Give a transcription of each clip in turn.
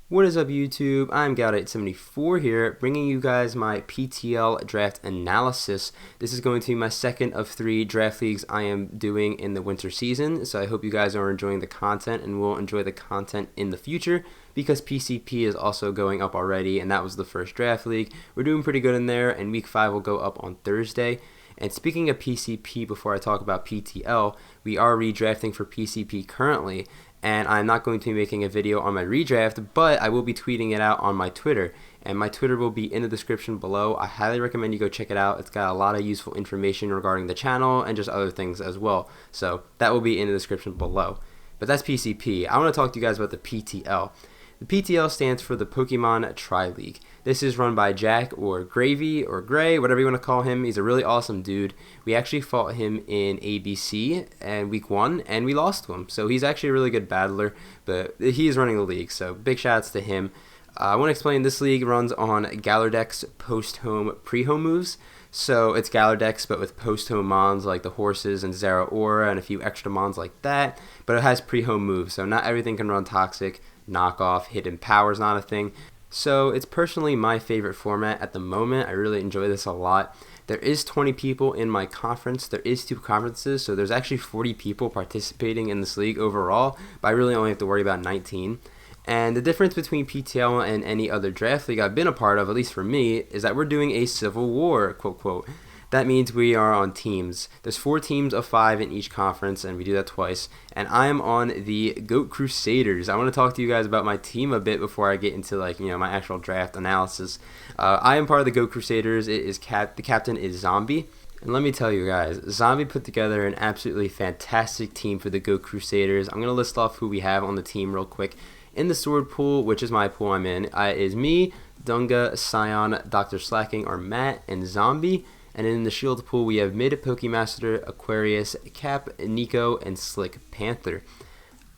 What is up, YouTube? I'm GOAT874 here, bringing you guys my PTL draft analysis. This is going to be my second of 3 draft leagues I am doing in the winter season, so I hope you guys are enjoying the content and will enjoy the content in the future, because PCP is also going up already, and that was the first draft league. We're doing pretty good in there, and week 5 will go up on Thursday. And speaking of PCP, before I talk about PTL, we are redrafting for PCP currently, and I'm not going to be making a video on my redraft, but I will be tweeting it out on my Twitter, and my Twitter will be in the description below. I highly recommend you go check it out. It's got a lot of useful information regarding the channel and just other things as well, so that will be in the description below. But that's PCP. I want to talk to you guys about the PTL. The PTL stands for the Pokemon Tri-League. This is run by Jack, or Gravy, or Gray, whatever you want to call him. He's a really awesome dude. We actually fought him in ABC and week 1, and we lost to him. So he's actually a really good battler, but he is running the league, so big shout-outs to him. I want to explain this league runs on Galar decks post-home, pre-home moves. So it's Galar decks, but with post-home mons like the horses and Zeraora and a few extra mons like that. But it has pre-home moves, so not everything can run Toxic. Knockoff, hidden power is not a thing. So it's personally my favorite format at the moment. I really enjoy this a lot. There is 20 people in my conference. There is 2 conferences, so there's actually 40 people participating in this league overall, but I really only have to worry about 19. And the difference between PTL and any other draft league I've been a part of, at least for me, is that we're doing a civil war, quote, quote. That means we are on teams. There's 4 teams of 5 in each conference, and we do that twice. And I am on the GOAT Crusaders. I want to talk to you guys about my team a bit before I get into my actual draft analysis. I am part of the GOAT Crusaders. It is the captain is Zombie. And let me tell you guys, Zombie put together an absolutely fantastic team for the GOAT Crusaders. I'm going to list off who we have on the team real quick. In the sword pool, which is my pool I'm in, is me, Dunga, Cyan, Dr. Slacking, or Matt, and Zombie. And in the shield pool, we have Mid, Pokemaster, Aquarius, Cap, Nico, and Slick Panther.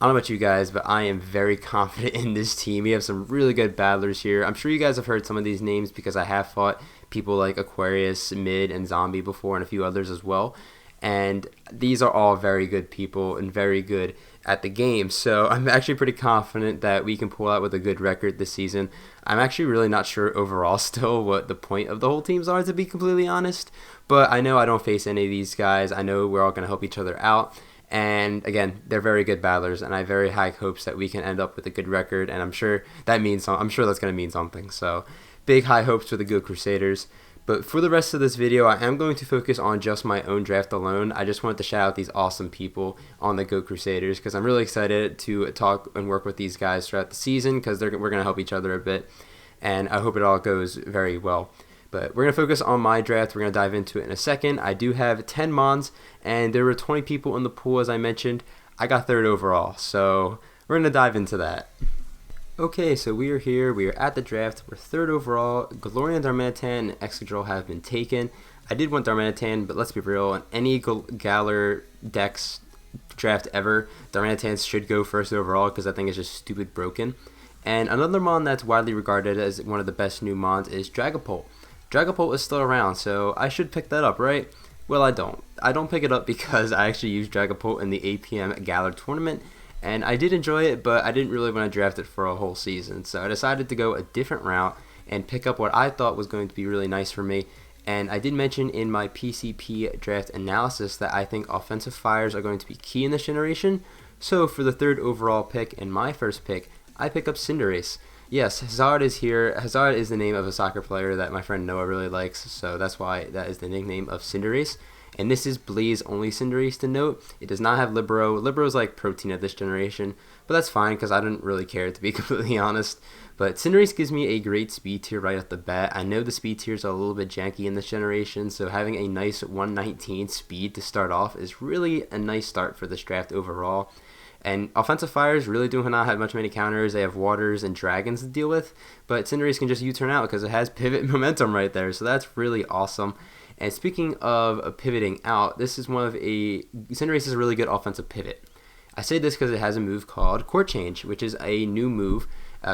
I don't know about you guys, but I am very confident in this team. We have some really good battlers here. I'm sure you guys have heard some of these names because I have fought people like Aquarius, Mid, and Zombie before, and a few others as well. And these are all very good people and very good at the game. So I'm actually pretty confident that we can pull out with a good record this season. I'm actually really not sure overall still what the point of the whole teams are, to be completely honest. But I know I don't face any of these guys. I know we're all going to help each other out. And again, they're very good battlers, and I have very high hopes that we can end up with a good record. And I'm sure that's going to mean something. So big high hopes for the GOAT Crusaders. But for the rest of this video, I am going to focus on just my own draft alone. I just wanted to shout out these awesome people on the GOAT Crusaders because I'm really excited to talk and work with these guys throughout the season because we're going to help each other a bit. And I hope it all goes very well. But we're going to focus on my draft. We're going to dive into it in a second. I do have 10 mons, and there were 20 people in the pool, as I mentioned. I got 3rd overall, so we're going to dive into that. Okay, so we are here. We are at the draft. We're 3rd overall. Galarian, Darmanitan, and Excadrill have been taken. I did want Darmanitan, but let's be real. In any Galar Dex draft ever, Darmanitan should go 1st overall because I think it's just stupid broken. And another mon that's widely regarded as one of the best new mons is Dragapult. Dragapult is still around, so I should pick that up, right? Well, I don't. I don't pick it up because I actually used Dragapult in the APM Galar tournament. And I did enjoy it, but I didn't really want to draft it for a whole season. So I decided to go a different route and pick up what I thought was going to be really nice for me. And I did mention in my PCP draft analysis that I think offensive fires are going to be key in this generation. So for the 3rd overall pick and my first pick, I pick up Cinderace. Yes, Hazard is here. Hazard is the name of a soccer player that my friend Noah really likes, so that's why that is the nickname of Cinderace. And this is Blaze only Cinderace to note. It does not have Libero. Libero is like protein at this generation, but that's fine because I didn't really care, to be completely honest. But Cinderace gives me a great speed tier right off the bat. I know the speed tiers are a little bit janky in this generation, so having a nice 119 speed to start off is really a nice start for this draft overall. And offensive fires really do not have much many counters. They have waters and dragons to deal with, but Cinderace can just U-turn out because it has pivot momentum right there, so that's really awesome. And speaking of pivoting out, Cinderace is a really good offensive pivot. I say this because it has a move called Court Change, which is a new move,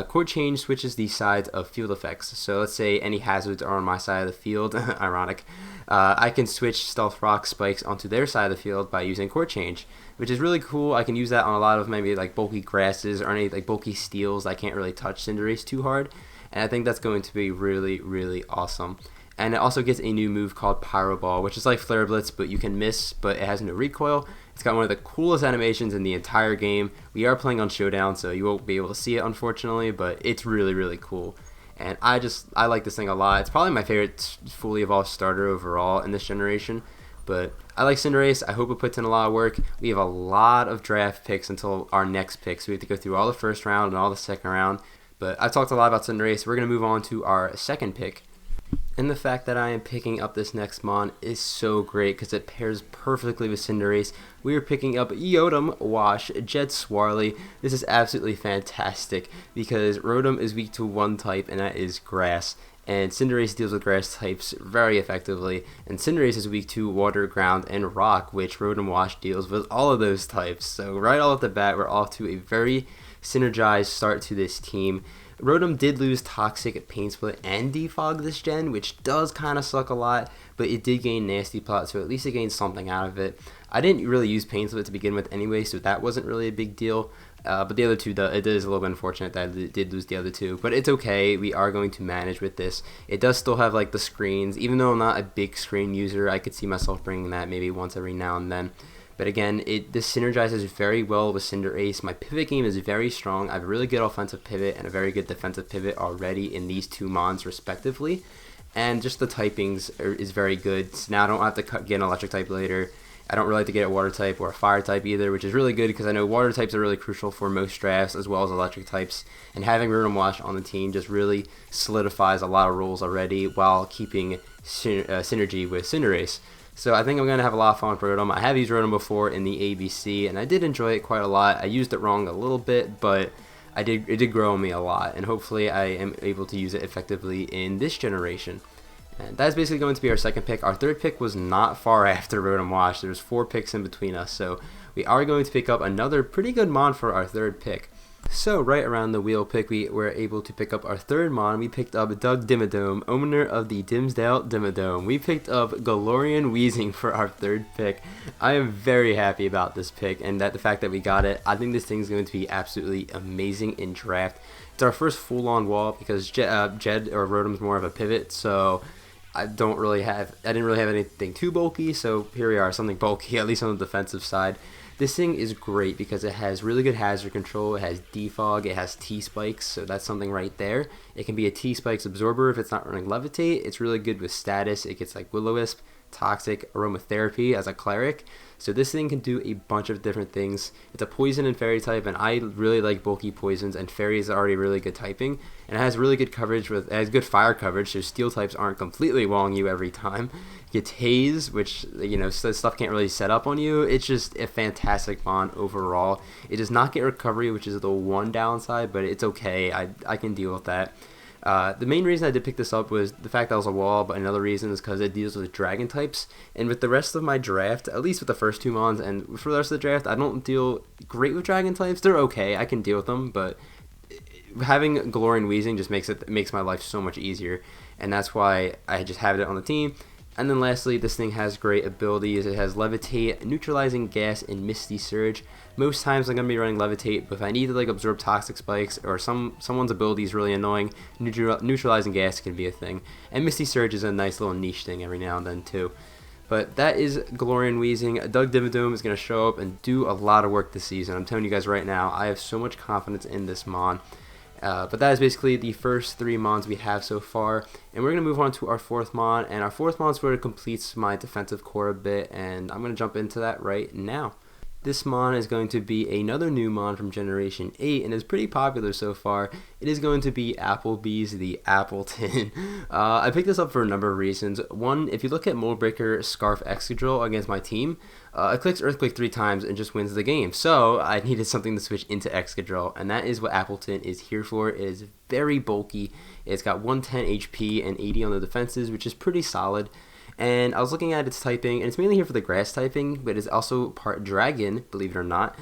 Chord change switches the sides of field effects. So let's say any hazards are on my side of the field, ironic. I can switch stealth rock spikes onto their side of the field by using chord change, which is really cool. I can use that on a lot of maybe like bulky grasses or any like bulky steels I can't really touch Cinderace too hard, and I think that's going to be really, really awesome. And it also gets a new move called Pyro Ball, which is like Flare Blitz, but you can miss, but it has no recoil. It's got one of the coolest animations in the entire game. We are playing on Showdown, so you won't be able to see it, unfortunately, but it's really, really cool. And I like this thing a lot. It's probably my favorite fully evolved starter overall in this generation. But I like Cinderace. I hope it puts in a lot of work. We have a lot of draft picks until our next pick, so we have to go through all the first round and all the second round. But I've talked a lot about Cinderace. We're going to move on to our second pick. And the fact that I am picking up this next mon is so great because it pairs perfectly with Cinderace. We are picking up Rotom Wash Jet Swarly. This is absolutely fantastic because Rotom is weak to one type, and that is grass. And Cinderace deals with grass types very effectively. And Cinderace is weak to water, ground, and rock, which Rotom Wash deals with all of those types. So right off the bat, we're off to a very synergized start to this team. Rotom did lose Toxic, Pain Split, and Defog this gen, which does kind of suck a lot, but it did gain Nasty Plot, so at least it gained something out of it. I didn't really use Pain Split to begin with anyway, so that wasn't really a big deal. But the other two, it is a little bit unfortunate that I did lose the other two. But it's okay. We are going to manage with this. It does still have like the screens. Even though I'm not a big screen user, I could see myself bringing that maybe once every now and then. But again, this synergizes very well with Cinderace. My pivot game is very strong. I have a really good offensive pivot and a very good defensive pivot already in these two mons respectively. And just the typings is very good. So now I don't have to get an electric type later. I don't really like to get a water type or a fire type either, which is really good because I know water types are really crucial for most drafts as well as electric types. And having Rotom Wash on the team just really solidifies a lot of roles already while keeping synergy with Cinderace. So I think I'm going to have a lot of fun with Rotom. I have used Rotom before in the ABC, and I did enjoy it quite a lot. I used it wrong a little bit, but it did grow on me a lot, and hopefully I am able to use it effectively in this generation. And that's basically going to be our second pick. Our third pick was not far after Rotom Wash. There's 4 picks in between us, so we are going to pick up another pretty good mon for our third pick. So right around the wheel pick, we were able to pick up our third mon. We picked up Doug Dimmadome, owner of the Dimsdale Dimmadome. We picked up Galarian Weezing for our third pick. I am very happy about this pick and the fact that we got it. I think this thing is going to be absolutely amazing in draft. It's our first full-on wall because Jed or Rotom's more of a pivot, so I didn't really have anything too bulky. So here we are, something bulky, at least on the defensive side. This thing is great because it has really good hazard control, it has defog, it has T-Spikes, so that's something right there. It can be a T-Spikes absorber if it's not running Levitate. It's really good with status. It gets like Will-O-Wisp, Toxic, Aromatherapy as a cleric. So this thing can do a bunch of different things. It's a poison and fairy type, and I really like bulky poisons, and fairy is already really good typing. And it has really good coverage, it has good fire coverage, so steel types aren't completely walling you every time. It gets haze, which, you know, stuff can't really set up on you. It's just a fantastic mon overall. It does not get recovery, which is the one downside, but it's okay. I can deal with that. The main reason I did pick this up was the fact that it was a wall, but another reason is because it deals with dragon types. And with the rest of my draft, at least with the first 2 mons, and for the rest of the draft, I don't deal great with dragon types. They're okay, I can deal with them, but having Galarian Weezing just makes my life so much easier, and that's why I just have it on the team. And then lastly, this thing has great abilities. It has Levitate, Neutralizing Gas, and Misty Surge. Most times I'm going to be running Levitate, but if I need to like absorb Toxic Spikes or someone's ability is really annoying, Neutralizing Gas can be a thing. And Misty Surge is a nice little niche thing every now and then too. But that is Galarian Weezing. Doug Dimmadome is going to show up and do a lot of work this season. I'm telling you guys right now, I have so much confidence in this mon. But that is basically the first 3 mons we have so far, and we're going to move on to our 4th mon, and our 4th mon sort of completes my defensive core a bit, and I'm going to jump into that right now. This mon is going to be another new mon from Generation 8 and is pretty popular so far. It is going to be Applebee's the Appleton. I picked this up for a number of reasons. One, if you look at Mold Breaker Scarf Excadrill against my team, it clicks Earthquake 3 times and just wins the game. So I needed something to switch into Excadrill, and that is what Appleton is here for. It is very bulky. It's got 110 HP and 80 on the defenses, which is pretty solid. And I was looking at its typing, and it's mainly here for the grass typing, but it's also part dragon, believe it or not.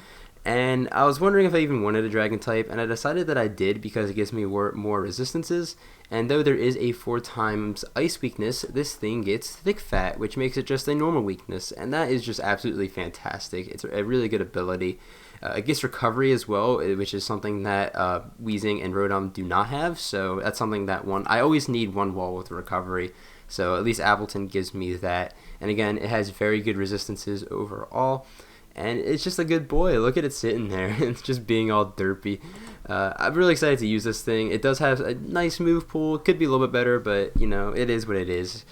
And I was wondering if I even wanted a dragon type, and I decided that I did because it gives me more resistances. And though there is a 4 times ice weakness, this thing gets thick fat, which makes it just a normal weakness, and that is just absolutely fantastic. It's a really good ability. It gets recovery as well, which is something that Weezing and Rotom do not have, so that's something that I always need one wall with recovery, so at least Appleton gives me that. And again, it has very good resistances overall, and it's just a good boy. Look at it sitting there. It's just being all derpy. I'm really excited to use this thing. It does have a nice move pool. It could be a little bit better, but you know, it is what it is.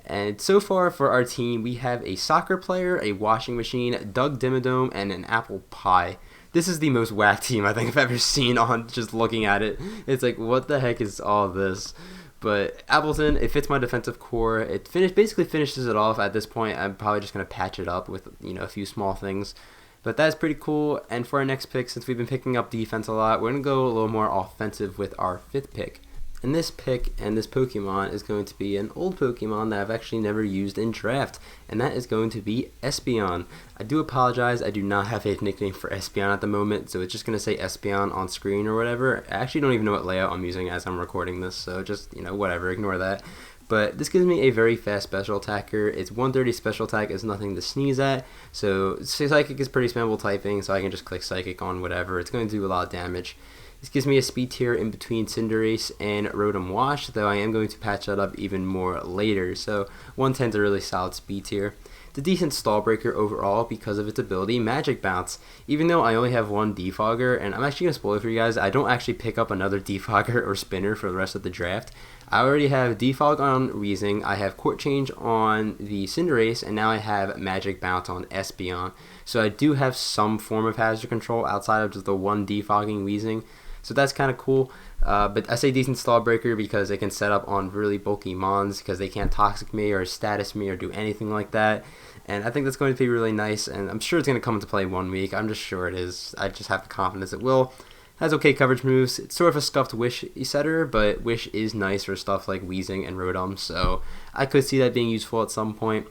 And so far for our team, we have a soccer player, a washing machine, Doug Dimmadome, and an apple pie. This is the most whack team I think I've ever seen on just looking at it. It's like, what the heck is all this? But Appleton, it fits my defensive core. It basically finishes it off at this point. I'm probably just going to patch it up with, you know, a few small things. But that's pretty cool. And for our next pick, since we've been picking up defense a lot, we're going to go a little more offensive with our 5th pick. And this pick and this Pokemon is going to be an old Pokemon that I've actually never used in draft, and that is going to be Espeon. I do apologize, I do not have a nickname for Espeon at the moment, so it's just going to say Espeon on screen or whatever. I actually don't even know what layout I'm using as I'm recording this, so just, you know, whatever, ignore that. But this gives me a very fast special attacker. Its 130 special attack is nothing to sneeze at, so Psychic is pretty spammable typing, so I can just click Psychic on whatever. It's going to do a lot of damage. This gives me a speed tier in between Cinderace and Rotom Wash, though I am going to patch that up even more later, so 110 is a really solid speed tier. It's a decent stall breaker overall because of its ability, Magic Bounce. Even though I only have one Defogger, and I'm actually going to spoil it for you guys, I don't actually pick up another Defogger or Spinner for the rest of the draft. I already have Defog on Weezing, I have Court Change on the Cinderace, and now I have Magic Bounce on Espeon. So I do have some form of hazard control outside of just the one Defogging Weezing. So that's kind of cool, but I say decent stall breaker because it can set up on really bulky mons because they can't toxic me or status me or do anything like that. And I think that's going to be really nice, and I'm sure it's going to come into play 1 week. I'm just sure it is. I just have the confidence it will. It has okay coverage moves. It's sort of a scuffed Wish setter, but Wish is nice for stuff like Weezing and Rotom, so I could see that being useful at some point.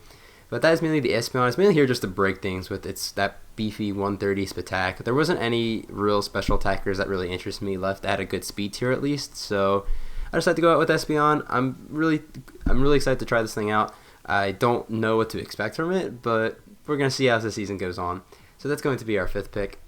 But that is mainly the Espeon. It's mainly here just to break things with that beefy 130 attack. There wasn't any real special attackers that really interest me left that had a good speed tier at least, so I decided to go out with Espeon. I'm really excited to try this thing out. I don't know what to expect from it, but we're going to see how the season goes on. So that's going to be our 5th pick.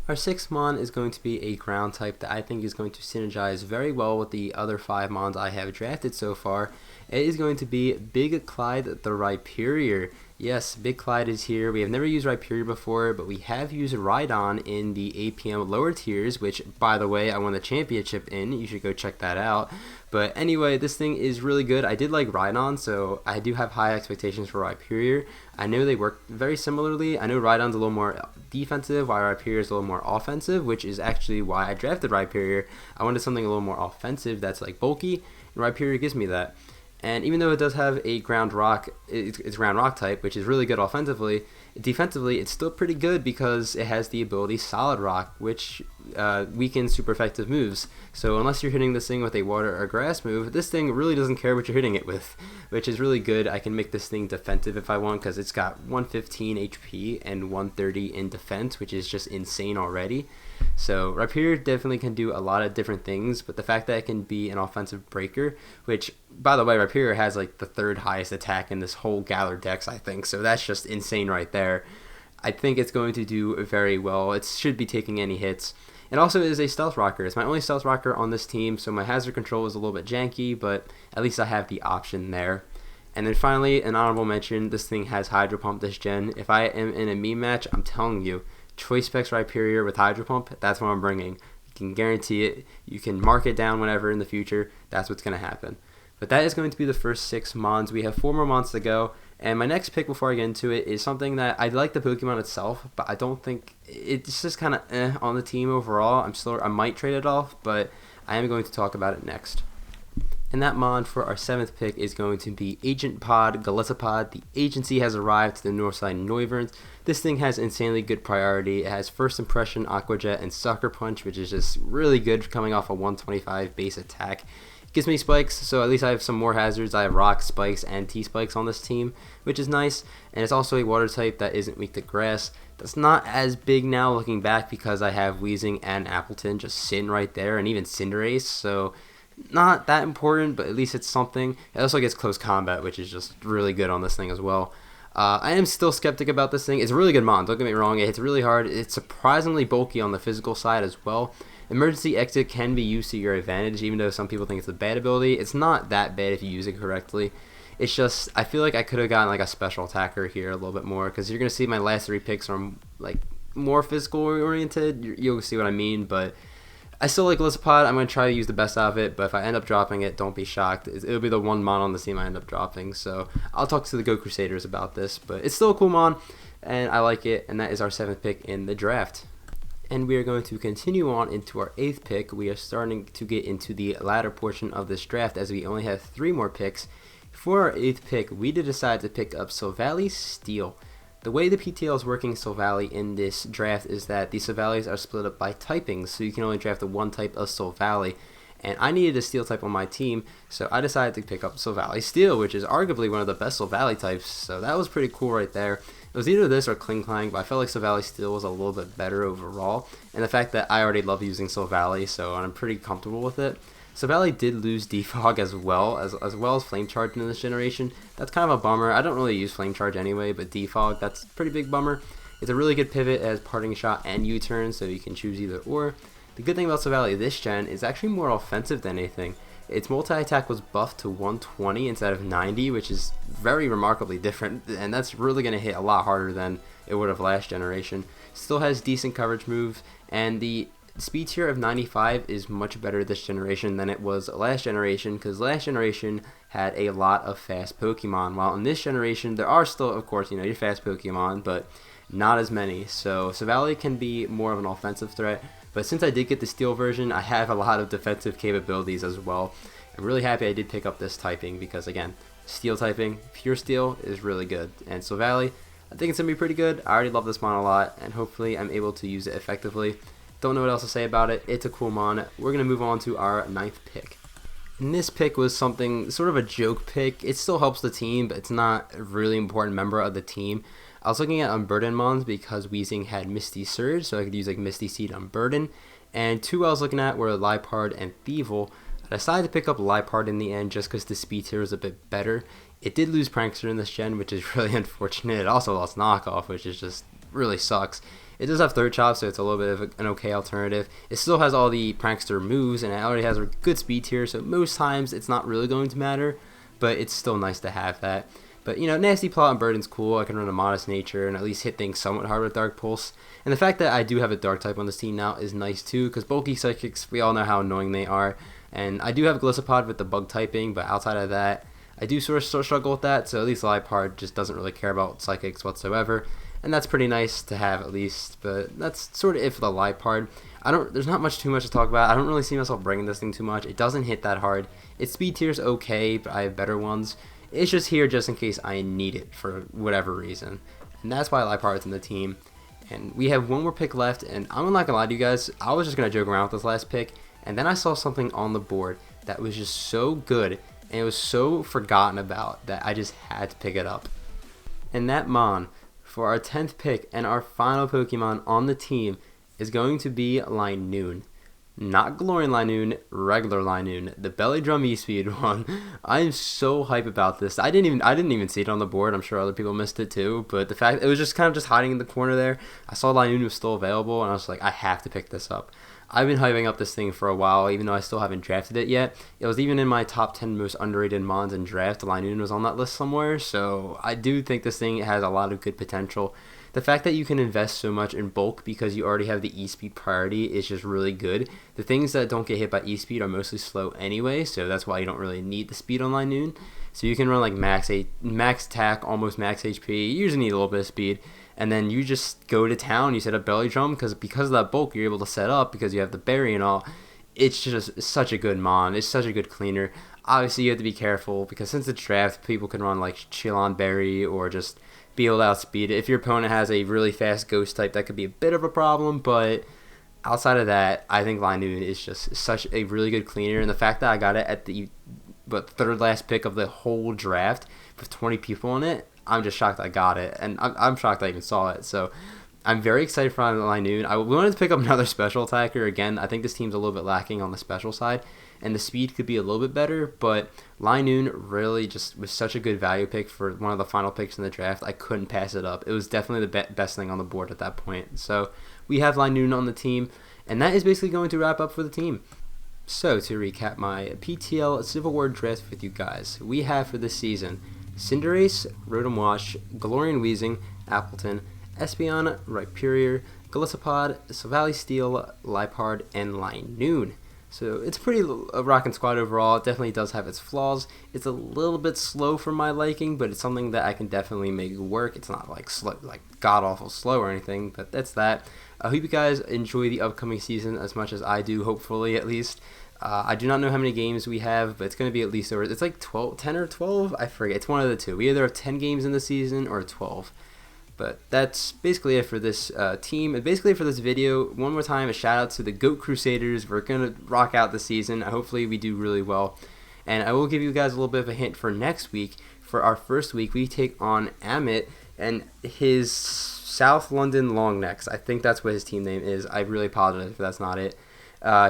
Our 6th Mon is going to be a ground type that I think is going to synergize very well with the other 5 Mons I have drafted so far. It is going to be Big Clyde the Rhyperior. Yes, Big Clyde is here. We have never used Rhyperior before, but we have used Rhydon in the APM lower tiers, which, by the way, I won the championship in. You should go check that out. But anyway, this thing is really good. I did like Rhydon, so I do have high expectations for Rhyperior. I know they work very similarly. I know Rhydon's a little more defensive, while Rhyperior is a little more offensive, which is actually why I drafted Rhyperior. I wanted something a little more offensive that's like bulky, and Rhyperior gives me that. And even though it does have a ground rock, it's ground rock type, which is really good offensively, defensively it's still pretty good because it has the ability Solid Rock, which weakens super effective moves. So unless you're hitting this thing with a water or grass move, this thing really doesn't care what you're hitting it with, which is really good. I can make this thing defensive if I want because it's got 115 HP and 130 in defense, which is just insane already. So Rhyperior definitely can do a lot of different things, but the fact that it can be an offensive breaker, which, by the way, Rhyperior has like the 3rd highest attack in this whole Galar Dex, I think, so that's just insane right there. I think it's going to do very well. It should be taking any hits. It also is a Stealth Rocker. It's my only Stealth Rocker on this team, so my hazard control is a little bit janky, but at least I have the option there. And then finally, an honorable mention, this thing has Hydro Pump this gen. If I am in a meme match, I'm telling you, Choice Specs Rhyperior with Hydro Pump, that's what I'm bringing. You can guarantee it. You can mark it down whenever in the future. That's what's going to happen. But that is going to be the first 6 Mons. We have 4 more Mons to go. And my next pick before I get into it is something that I like the Pokemon itself, but I don't think it's just kind of on the team overall. I might trade it off, but I am going to talk about it next. And that Mon for our 7th pick is going to be Agent Pod Gallitapod. The agency has arrived to the Northside Noiverns. This thing has insanely good priority. It has First Impression, Aqua Jet, and Sucker Punch, which is just really good coming off a 125 base attack. It gives me spikes, so at least I have some more hazards. I have Rock, Spikes, and T-Spikes on this team, which is nice. And it's also a water type that isn't weak to grass. It's not as big now looking back because I have Weezing and Appleton just sitting right there, and even Cinderace, so not that important, but at least it's something. It also gets close combat, which is just really good on this thing as well. I am still skeptic about this thing. It's a really good mon, don't get me wrong. It hits really hard. It's surprisingly bulky on the physical side as well. Emergency Exit can be used to your advantage, even though some people think it's a bad ability. It's not that bad if you use it correctly. It's just, I feel like I could have gotten like a special attacker here a little bit more, because you're going to see my last 3 picks are like more physical oriented. You'll see what I mean, but I still like Lissapod. I'm going to try to use the best out of it, but if I end up dropping it, don't be shocked. It'll be the one mon on the team I end up dropping, so I'll talk to the GOAT Crusaders about this, but it's still a cool mon, and I like it, and that is our 7th pick in the draft. And we are going to continue on into our 8th pick. We are starting to get into the latter portion of this draft, as we only have 3 more picks. For our 8th pick, we did decide to pick up Silvally Steel. The way the PTL is working Silvally in this draft is that the Silvallies are split up by typings, so you can only draft the one type of Silvally. And I needed a Steel type on my team, so I decided to pick up Silvally Steel, which is arguably one of the best Silvally types, so that was pretty cool right there. It was either this or Klinklang, but I felt like Silvally Steel was a little bit better overall, and the fact that I already love using Silvally, so I'm pretty comfortable with it. Silvally did lose Defog as well as Flame Charge in this generation. That's kind of a bummer. I don't really use Flame Charge anyway, but Defog, that's a pretty big bummer. It's a really good pivot. It has Parting Shot and U-Turn, so you can choose either or. The good thing about Silvally this gen is actually more offensive than anything. Its multi-attack was buffed to 120 instead of 90, which is very remarkably different, and that's really going to hit a lot harder than it would have last generation. Still has decent coverage moves, and the speed tier of 95 is much better this generation than it was last generation, because last generation had a lot of fast Pokemon, while in this generation there are still, of course, your fast Pokemon, but not as many. So Silvally can be more of an offensive threat, but since I did get the Steel version, I have a lot of defensive capabilities as well. I'm really happy I did pick up this typing, because again, Steel typing, pure Steel, is really good, and Silvally, I think it's going to be pretty good. I already love this mon a lot, and hopefully I'm able to use it effectively. Don't know what else to say about it. It's a cool mon. We're going to move on to our 9th pick. And this pick was something, sort of a joke pick. It still helps the team, but it's not a really important member of the team. I was looking at Unburden mons because Weezing had Misty Surge, so I could use like Misty Seed Unburden. And 2 I was looking at were Liepard and Thievul. I decided to pick up Liepard in the end just because the speed tier was a bit better. It did lose Prankster in this gen, which is really unfortunate. It also lost Knockoff, which is just really sucks. It does have Third Chop, so it's a little bit of an okay alternative. It still has all the Prankster moves, and it already has a good speed tier, so most times it's not really going to matter, but it's still nice to have that. But, Nasty Plot and Burden's cool. I can run a Modest Nature and at least hit things somewhat hard with Dark Pulse. And the fact that I do have a Dark type on this team now is nice too, because bulky Psychics, we all know how annoying they are. And I do have Glissapod with the Bug typing, but outside of that, I do sort of struggle with that, so at least Liepard just doesn't really care about Psychics whatsoever. And that's pretty nice to have at least, but that's sort of it for the Liepard. There's not too much to talk about. I don't really see myself bringing this thing too much. It doesn't hit that hard. Its speed tier's okay, but I have better ones. It's just here just in case I need it for whatever reason. And that's why Liepard's in the team. And we have one more pick left, and I'm not gonna lie to you guys, I was just gonna joke around with this last pick, and then I saw something on the board that was just so good, and it was so forgotten about that I just had to pick it up. And that mon for our 10th pick and our final Pokemon on the team is going to be Linoone. Not Galarian Linoone, regular Linoone, the Belly Drum E-Speed one. I am so hype about this. I didn't even see it on the board. I'm sure other people missed it too, but the fact it was just kind of just hiding in the corner there. I saw Linoone was still available, and I was like, I have to pick this up. I've been hyping up this thing for a while, even though I still haven't drafted it yet. It was even in my top 10 most underrated mons in draft. Linoone was on that list somewhere, so I do think this thing has a lot of good potential. The fact that you can invest so much in bulk because you already have the E-Speed priority is just really good. The things that don't get hit by E-Speed are mostly slow anyway, so that's why you don't really need the speed on Linoone. So you can run like max attack, almost max HP. You usually need a little bit of speed. And then you just go to town, you set up Belly Drum, because of that bulk you're able to set up because you have the berry and all. It's just such a good mon. It's such a good cleaner. Obviously you have to be careful because since it's draft, people can run like Chillon Berry or just be able to outspeed it. If your opponent has a really fast ghost type, that could be a bit of a problem, but outside of that, I think Linoone is just such a really good cleaner, and the fact that I got it at the third last pick of the whole draft with 20 people on it, I'm just shocked I got it, and I'm shocked I even saw it. So I'm very excited for Linoon. We wanted to pick up another special attacker. Again, I think this team's a little bit lacking on the special side, and the speed could be a little bit better, but Linoon really just was such a good value pick for one of the final picks in the draft. I couldn't pass it up. It was definitely the best thing on the board at that point. So we have Linoon on the team, and that is basically going to wrap up for the team. So to recap my PTL Civil War draft with you guys, we have for this season Cinderace, Rotom Wash, Galarian Weezing, Appleton, Espeon, Rhyperior, Golisopod, Silvally Steel, Liepard, and Linoon. So it's pretty rockin' squad overall. It definitely does have its flaws. It's a little bit slow for my liking, but it's something that I can definitely make work. It's not like slow, like god-awful slow or anything, but that's that. I hope you guys enjoy the upcoming season as much as I do, hopefully at least. I do not know how many games we have, but it's going to be at least over. It's like 10 or 12? I forget. It's one of the two. We either have 10 games in the season or 12. But that's basically it for this team, and basically for this video. One more time, a shout out to the GOAT Crusaders. We're going to rock out the season. Hopefully we do really well. And I will give you guys a little bit of a hint for next week. For our first week, we take on Amit and his South London Longnecks. I think that's what his team name is. I really apologize if that's not it.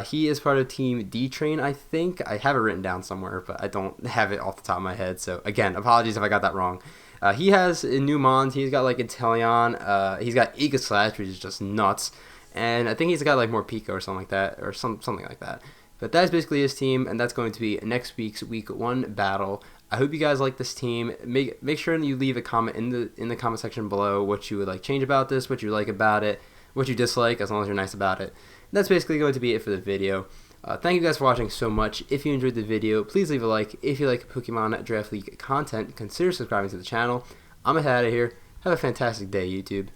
He is part of Team D-Train, I think. I have it written down somewhere, but I don't have it off the top of my head. So, again, apologies if I got that wrong. He has a new Mons. He's got like Inteleon. He's got Aegislash, which is just nuts. And I think he's got like more Pico or something like that, or something like that. But that's basically his team, and that's going to be next week's Week 1 battle. I hope you guys like this team. Make sure you leave a comment in the comment section below what you would like change about this, what you like about it, what you dislike, as long as you're nice about it. And that's basically going to be it for the video. Thank you guys for watching so much. If you enjoyed the video, please leave a like. If you like Pokemon Draft League content, consider subscribing to the channel. I'm gonna head out of here. Have a fantastic day, YouTube.